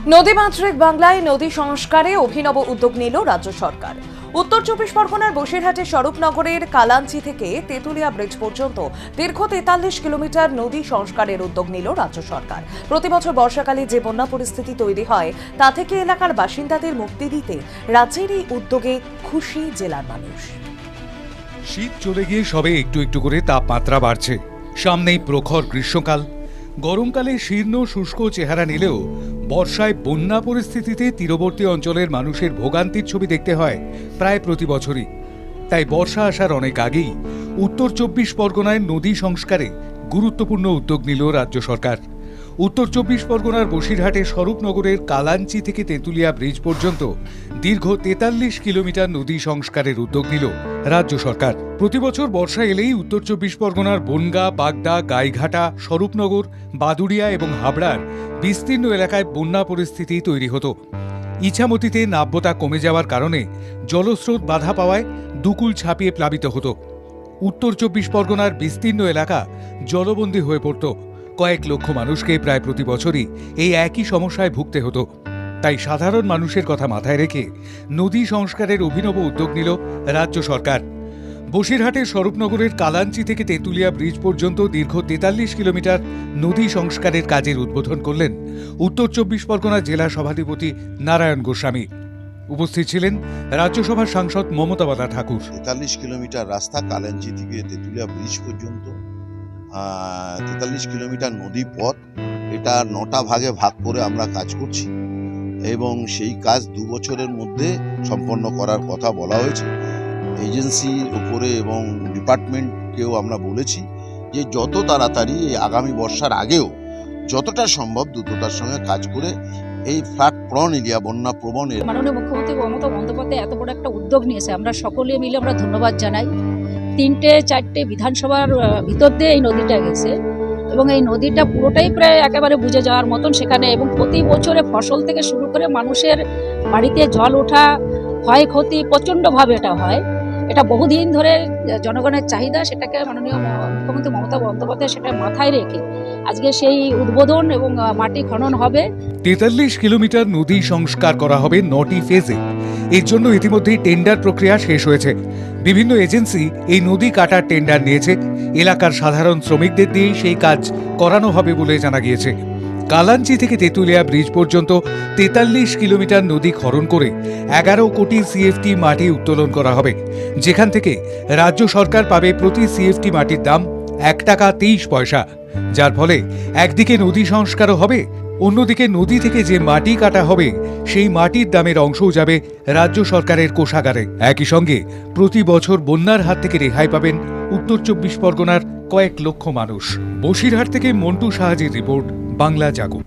নদীমাতৃক বাংলায় নদী সংস্কারে অভিনব উদ্যোগ নিল রাজ্য সরকার। উত্তর চব্বিশ পরগনার বসিরহাটের স্বরূপনগরের কালাঞ্চি থেকে তেতুলিয়া ব্রিজ পর্যন্ত দীর্ঘ ৪৩ কিলোমিটার নদী সংস্কারের উদ্যোগ নিল রাজ্য সরকার। প্রতি বছর বর্ষাকালে যে বন্যা পরিস্থিতি তৈরি হয় তা থেকে এলাকার বাসিন্দাদের মুক্তি দিতে রাজ্যের এই উদ্যোগে খুশি জেলার মানুষ। শীত চলে গিয়ে সবে একটু একটু করে তাপমাত্রা বাড়ছে। সামনেই প্রখর গ্রীষ্মকাল। গরমকালে শীর্ণ শুষ্ক চেহারা নিলেও বর্ষায় বন্যা পরিস্থিতিতে তীরবর্তী অঞ্চলের মানুষের ভোগান্তির ছবি দেখতে হয় প্রায় প্রতি বছরই। তাই বর্ষা আসার অনেক আগেই উত্তর চব্বিশ পরগনায় নদী সংস্কারে গুরুত্বপূর্ণ উদ্যোগ নিল রাজ্য সরকার। উত্তর চব্বিশ পরগনার বসিরহাটের স্বরূপনগরের কালাঞ্চি থেকে তেতুলিয়া ব্রিজ পর্যন্ত দীর্ঘ ৪৩ কিলোমিটার নদী সংস্কারের উদ্যোগ নিল রাজ্য সরকার। প্রতি বছর বর্ষা এলেই উত্তর চব্বিশ পরগনার বনগাঁ, বাগদা, গাইঘাটা, স্বরূপনগর, বাদুড়িয়া এবং হাবড়ার বিস্তীর্ণ এলাকায় বন্যা পরিস্থিতি তৈরি হতো। ইছামতিতে নাব্যতা কমে যাওয়ার কারণে জলস্রোত বাধা পাওয়ায় দুকুল ছাপিয়ে প্লাবিত হতো। উত্তর চব্বিশ পরগনার বিস্তীর্ণ এলাকা জলবন্দী হয়ে পড়ত। কয়েক লক্ষ মানুষকে প্রায় প্রতি বছরই এই একই সমস্যায় ভুগতে হতো। তাই সাধারণ মানুষের কথা মাথায় রেখে নদী সংস্কারের অভিনব উদ্যোগ নিল রাজ্য সরকার। বসিরহাটের স্বরূপনগরের কালাঞ্চি থেকে তেতুলিয়া ব্রিজ পর্যন্ত দীর্ঘ ৪৩ কিলোমিটার নদী সংস্কারের কাজের উদ্বোধন করলেন উত্তর চব্বিশ পরগনা জেলা সভাধিপতি নারায়ণ গোস্বামী। উপস্থিত ছিলেন রাজ্যসভার সাংসদ মমতা বালা ঠাকুর। ৪৩ কিলোমিটার রাস্তা কালাঞ্চি থেকে তেতুলিয়া ব্রিজ পর্যন্ত, ৪৩ কিলোমিটার নদী পথ, এটা ৯টা ভাগে ভাগ করে আমরা কাজ করছি এবং সেই কাজ ২ বছরের মধ্যে সম্পন্ন করার কথা বলা হয়েছে। এজেন্সির উপরে এবং ডিপার্টমেন্টকেও আমরা বলেছি যে যত তাড়াতাড়ি এই আগামী বর্ষার আগেও যতটা সম্ভব দ্রুততার সঙ্গে কাজ করে এই ফ্লাড প্রবণ এরিয়া, বন্যা প্রবণ এরিয়া। মাননীয় মুখ্যমন্ত্রী মমতা বন্দ্যোপাধ্যায় এত বড় একটা উদ্যোগ নিয়েছে, আমরা সকলে মিলে আমরা ধন্যবাদ জানাই। ৩-৪টে বিধানসভার ভিতর দিয়ে এই নদীটা গেছে এবং এই নদীটা পুরোটাই প্রায় একেবারে বুঝে যাওয়ার মতন সেখানে, এবং প্রতি বছরে ফসল থেকে শুরু করে মানুষের বাড়িতে জল ওঠা, ক্ষয়ক্ষতি প্রচণ্ডভাবে এটা হয়। এটা বহুদিন ধরে জনগণের চাহিদা, সেটাকে মাননীয় মুখ্যমন্ত্রী মমতা বন্দ্যোপাধ্যায় সেটা মাথায় রেখে আজকে সেই উদ্বোধন এবং মাটি খনন হবে। ৪৩ কিলোমিটার নদী সংস্কার করা হবে ৯টি ফেজে। এর জন্য ইতিমধ্যেই টেন্ডার প্রক্রিয়া শেষ হয়েছে। বিভিন্ন এজেন্সি এই নদী কাটার টেন্ডার নিয়েছে। এলাকার সাধারণ শ্রমিকদের দিয়েই সেই কাজ করানো হবে বলে জানা গিয়েছে। কালাঞ্চি থেকে তেতুলিয়া ব্রিজ পর্যন্ত ৪৩ কিলোমিটার নদী খনন করে ১১ কোটি সিএফটি মাটি উত্তোলন করা হবে, যেখান থেকে রাজ্য সরকার পাবে প্রতি সিএফটি মাটির দাম ১ টাকা ২৩ পয়সা। যার ফলে একদিকে নদী সংস্কারও হবে, অন্যদিকে নদী থেকে যে মাটি কাটা হবে সেই মাটির দামের অংশও যাবে রাজ্য সরকারের কোষাগারে। একই সঙ্গে প্রতি বছর বন্যার হাত থেকে রেহাই পাবেন উত্তর চব্বিশ পরগনার কয়েক লক্ষ মানুষ। বসিরহাট থেকে মন্টু সাহাজির রিপোর্ট, বাংলা জাগো।